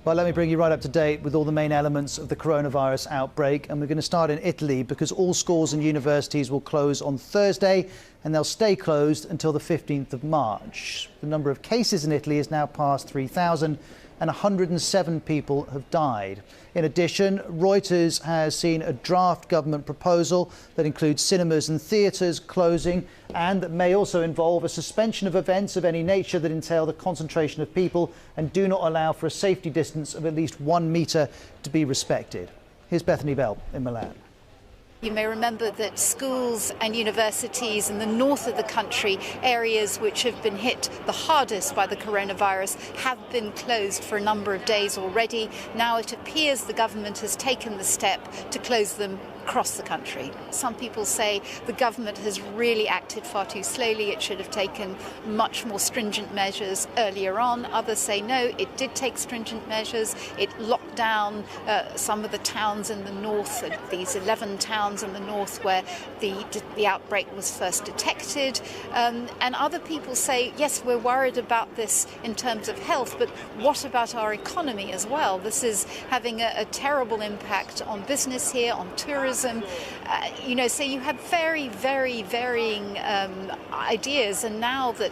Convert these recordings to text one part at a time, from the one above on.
Well, let me bring you right up to date with all the main elements of the coronavirus outbreak. And we're going to start in Italy because all schools and universities will close on Thursday and they'll stay closed until the 15th of March. The number of cases in Italy is now past 3,000 and 107 people have died. In addition, Reuters has seen a draft government proposal that includes cinemas and theatres closing and that may also involve a suspension of events of any nature that entail the concentration of people and do not allow for a safety distance of at least 1 metre to be respected. Here's Bethany Bell in Milan. You may remember that schools and universities in the north of the country, areas which have been hit the hardest by the coronavirus, have been closed for a number of days already. Now it appears the government has taken the step to close them across the country. Some people say the government has really acted far too slowly. It should have taken much more stringent measures earlier on. Others say no, it did take stringent measures. It locked down some of the towns in the north, these 11 towns in the north where the outbreak was first detected. And other people say, yes, we're worried about this in terms of health, but what about our economy as well? This is having a terrible impact on business here, on tourism. So you have very, very varying ideas. And now that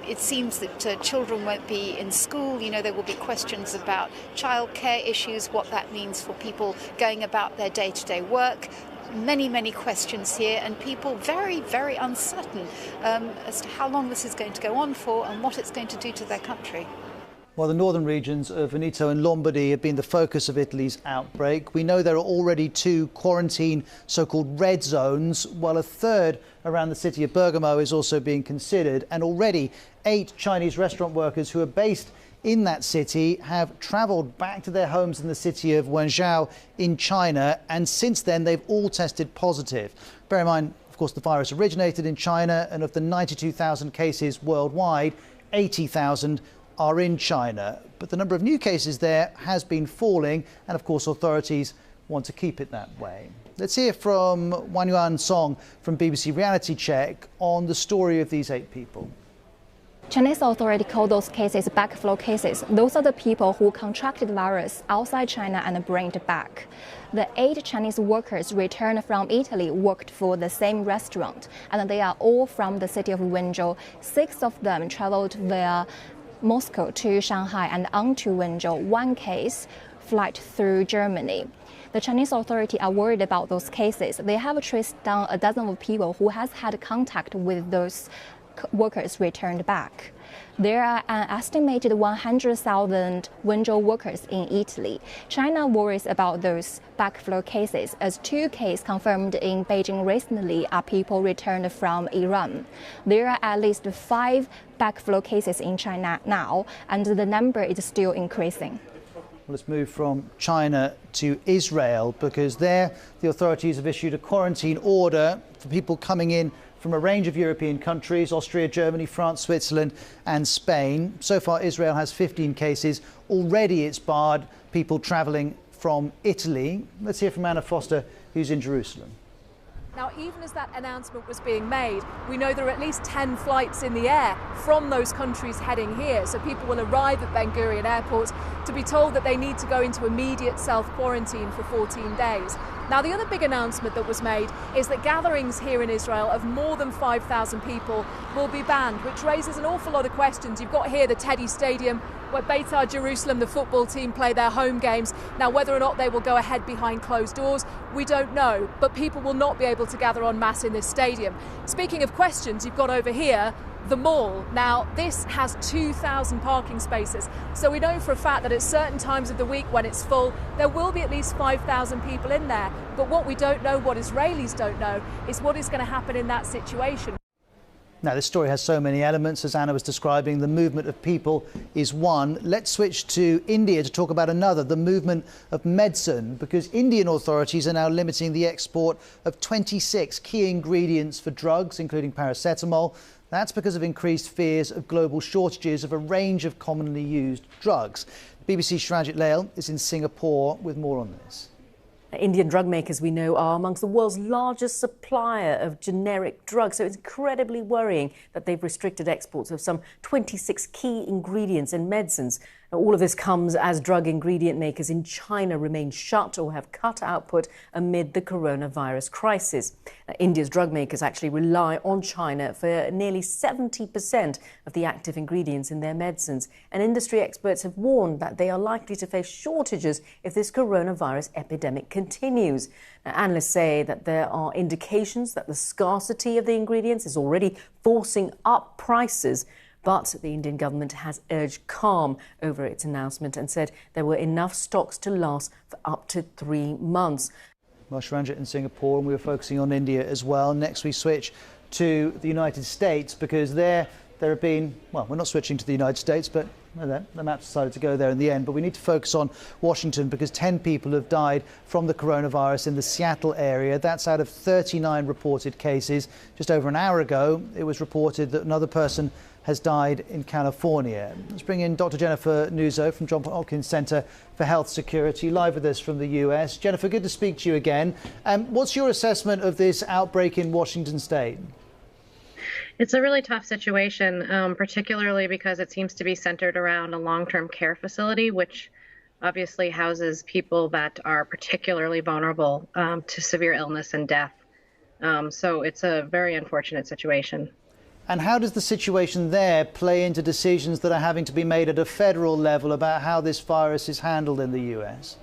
it seems that children won't be in school, there will be questions about childcare issues, what that means for people going about their day-to-day work. Many, many questions here, and people very, very uncertain as to how long this is going to go on for and what it's going to do to their country. Well, the northern regions of Veneto and Lombardy have been the focus of Italy's outbreak. We know there are already 2 quarantine so-called red zones, while a third around the city of Bergamo is also being considered. And already 8 Chinese restaurant workers who are based in that city have travelled back to their homes in the city of Guangzhou in China. And since then, they've all tested positive. Bear in mind, of course, the virus originated in China, and of the 92,000 cases worldwide, 80,000 are in China, but the number of new cases there has been falling, and of course authorities want to keep it that way. Let's hear from Wanyuan Song from BBC Reality Check on the story of these 8 people. Chinese authorities call those cases backflow cases. Those are the people who contracted the virus outside China and bring it back. The 8 Chinese workers returned from Italy worked for the same restaurant, and they are all from the city of Wenzhou. 6 of them traveled via Moscow to Shanghai and on to Wenzhou. 1 case flight through Germany. The Chinese authorities are worried about those cases. They have traced down a dozen of people who has had contact with those workers returned back. There are an estimated 100,000 Wenzhou workers in Italy. China worries about those backflow cases, as 2 cases confirmed in Beijing recently are people returned from Iran. There are at least 5 backflow cases in China now, and the number is still increasing. Let's move from China to Israel, because there the authorities have issued a quarantine order for people coming in from a range of European countries: Austria, Germany, France, Switzerland and Spain. So far, Israel has 15 cases. Already it's barred people travelling from Italy. Let's hear from Anna Foster, who's in Jerusalem. Now, even as that announcement was being made, we know there are at least 10 flights in the air from those countries heading here. So people will arrive at Ben Gurion Airport to be told that they need to go into immediate self-quarantine for 14 days. Now, the other big announcement that was made is that gatherings here in Israel of more than 5,000 people will be banned, which raises an awful lot of questions. You've got here the Teddy Stadium, where Beitar Jerusalem, the football team, play their home games. Now, whether or not they will go ahead behind closed doors, we don't know, but people will not be able to gather en masse in this stadium. Speaking of questions, you've got over here the mall. Now, this has 2,000 parking spaces, so we know for a fact that at certain times of the week when it's full, there will be at least 5,000 people in there. But what we don't know, what Israelis don't know, is what is going to happen in that situation. Now, this story has so many elements, as Anna was describing. The movement of people is one. Let's switch to India to talk about another, the movement of medicine, because Indian authorities are now limiting the export of 26 key ingredients for drugs, including paracetamol. That's because of increased fears of global shortages of a range of commonly used drugs. BBC's Shranjit Lail is in Singapore with more on this. Indian drug makers, we know, are amongst the world's largest supplier of generic drugs, so it's incredibly worrying that they've restricted exports of some 26 key ingredients in medicines. All of this comes as drug ingredient makers in China remain shut or have cut output amid the coronavirus crisis. India's drug makers actually rely on China for nearly 70% of the active ingredients in their medicines. And industry experts have warned that they are likely to face shortages if this coronavirus epidemic continues. Now, analysts say that there are indications that the scarcity of the ingredients is already forcing up prices. But the Indian government has urged calm over its announcement and said there were enough stocks to last for up to 3 months. Marsha Ranjit in Singapore, and we were focusing on India as well. Next we switch to the United States, because there have been, well, we're not switching to the United States, but the map decided to go there in the end. But we need to focus on Washington, because 10 people have died from the coronavirus in the Seattle area. That's out of 39 reported cases. Just over an hour ago, it was reported that another person has died in California. Let's bring in Dr. Jennifer Nuzzo from Johns Hopkins Center for Health Security, live with us from the US. Jennifer, good to speak to you again. What's your assessment of this outbreak in Washington state? It's a really tough situation, particularly because it seems to be centered around a long-term care facility, which obviously houses people that are particularly vulnerable to severe illness and death. So it's a very unfortunate situation. And how does the situation there play into decisions that are having to be made at a federal level about how this virus is handled in the US?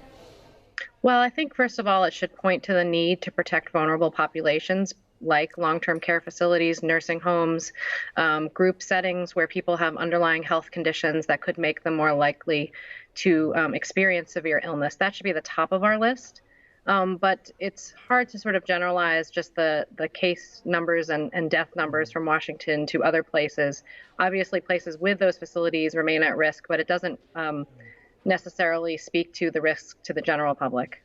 Well, I think, first of all, it should point to the need to protect vulnerable populations like long-term care facilities, nursing homes, group settings where people have underlying health conditions that could make them more likely to experience severe illness. That should be the top of our list. But it's hard to sort of generalize just the case numbers and death numbers from Washington to other places. Obviously, places with those facilities remain at risk, but it doesn't necessarily speak to the risk to the general public.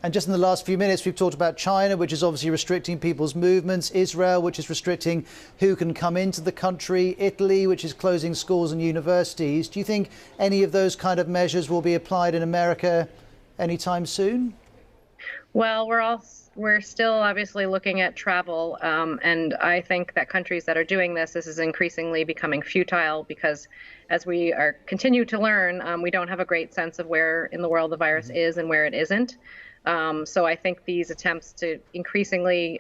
And just in the last few minutes, we've talked about China, which is obviously restricting people's movements, Israel, which is restricting who can come into the country, Italy, which is closing schools and universities. Do you think any of those kind of measures will be applied in America anytime soon? Well, we're still obviously looking at travel, and I think that countries that are doing this is increasingly becoming futile, because as we continue to learn, we don't have a great sense of where in the world the virus is and where it isn't. So I think these attempts to increasingly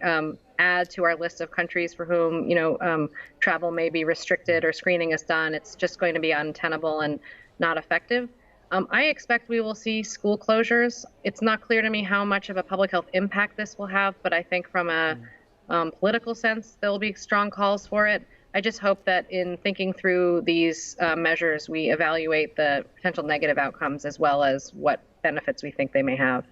add to our list of countries for whom travel may be restricted or screening is done, it's just going to be untenable and not effective. I expect we will see school closures. It's not clear to me how much of a public health impact this will have, but I think from a political sense, there will be strong calls for it. I just hope that in thinking through these measures, we evaluate the potential negative outcomes as well as what benefits we think they may have.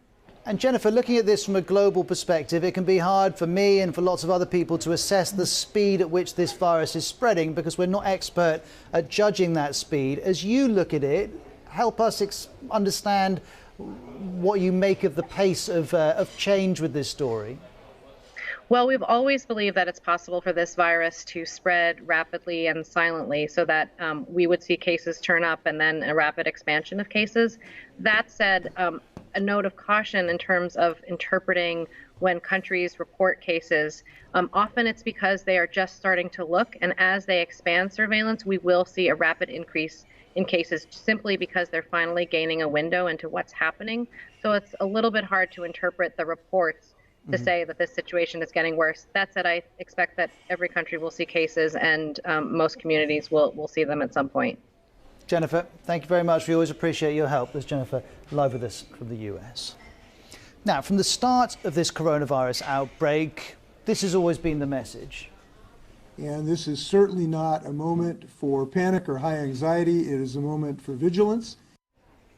And Jennifer, looking at this from a global perspective, it can be hard for me and for lots of other people to assess the speed at which this virus is spreading, because we're not expert at judging that speed. As you look at it, help us understand what you make of the pace of change with this story. Well, we've always believed that it's possible for this virus to spread rapidly and silently, so that we would see cases turn up and then a rapid expansion of cases. That said, a note of caution in terms of interpreting when countries report cases. Often it's because they are just starting to look, and as they expand surveillance, we will see a rapid increase in cases simply because they're finally gaining a window into what's happening. So it's a little bit hard to interpret the reports to say that this situation is getting worse. That said, I expect that every country will see cases, and most communities will see them at some point. Jennifer, thank you very much. We always appreciate your help. There's Jennifer live with us from the US. Now, from the start of this coronavirus outbreak, this has always been the message. And this is certainly not a moment for panic or high anxiety. It is a moment for vigilance.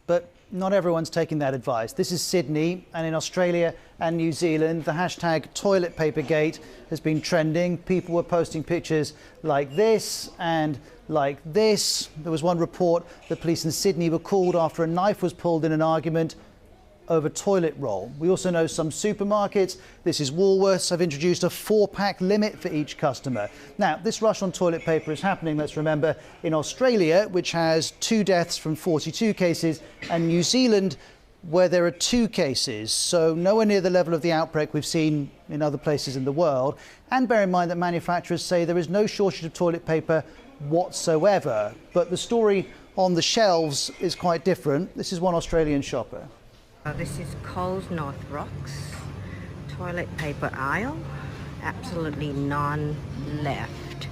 But not everyone's taking that advice. This is Sydney, and in Australia and New Zealand, the hashtag toilet paper gate has been trending. People were posting pictures like this and like this. There was one report that police in Sydney were called after a knife was pulled in an argument over toilet roll. We also know some supermarkets, this is Woolworths, have introduced a 4-pack limit for each customer. Now, this rush on toilet paper is happening, let's remember, in Australia, which has 2 deaths from 42 cases, and New Zealand, where there are 2 cases. So nowhere near the level of the outbreak we've seen in other places in the world. And bear in mind that manufacturers say there is no shortage of toilet paper whatsoever. But the story on the shelves is quite different. This is one Australian shopper. This is Coles North Rocks toilet paper aisle. Absolutely none left.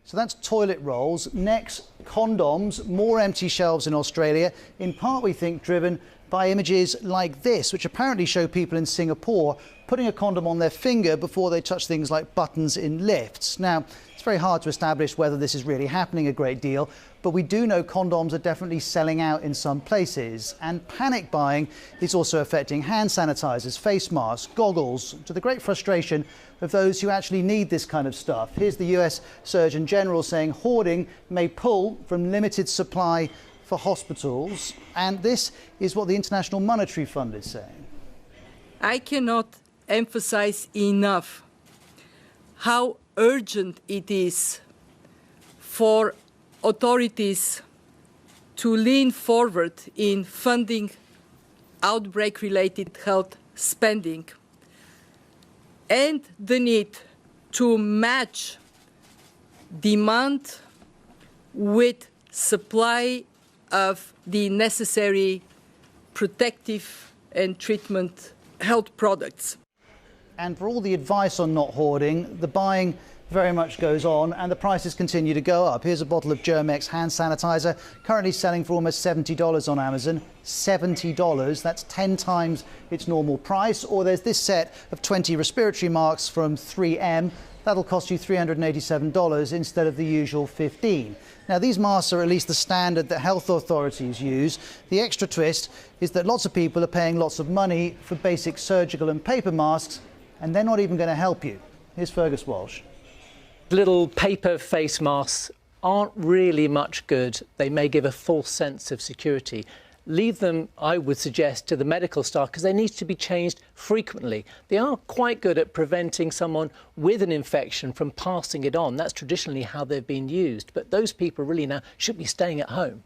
So that's toilet rolls. Next, condoms. More empty shelves in Australia, in part, we think, driven by images like this, which apparently show people in Singapore putting a condom on their finger before they touch things like buttons in lifts. Now, it's very hard to establish whether this is really happening a great deal, but we do know condoms are definitely selling out in some places. And panic buying is also affecting hand sanitizers, face masks, goggles, to the great frustration of those who actually need this kind of stuff. Here's the US Surgeon General saying hoarding may pull from limited supply for hospitals. And this is what the International Monetary Fund is saying. I cannot emphasize enough how urgent it is for authorities to lean forward in funding outbreak-related health spending and the need to match demand with supply of the necessary protective and treatment health products. And for all the advice on not hoarding, the buying very much goes on and the prices continue to go up. Here's a bottle of Germex hand sanitizer, currently selling for almost $70 on Amazon. $70, that's 10 times its normal price. Or there's this set of 20 respiratory masks from 3M. That'll cost you $387 instead of the usual $15. Now, these masks are at least the standard that health authorities use. The extra twist is that lots of people are paying lots of money for basic surgical and paper masks, and they're not even going to help you. Here's Fergus Walsh. Little paper face masks aren't really much good. They may give a false sense of security. Leave them, I would suggest, to the medical staff because they need to be changed frequently. They are quite good at preventing someone with an infection from passing it on. That's traditionally how they've been used. But those people really now should be staying at home.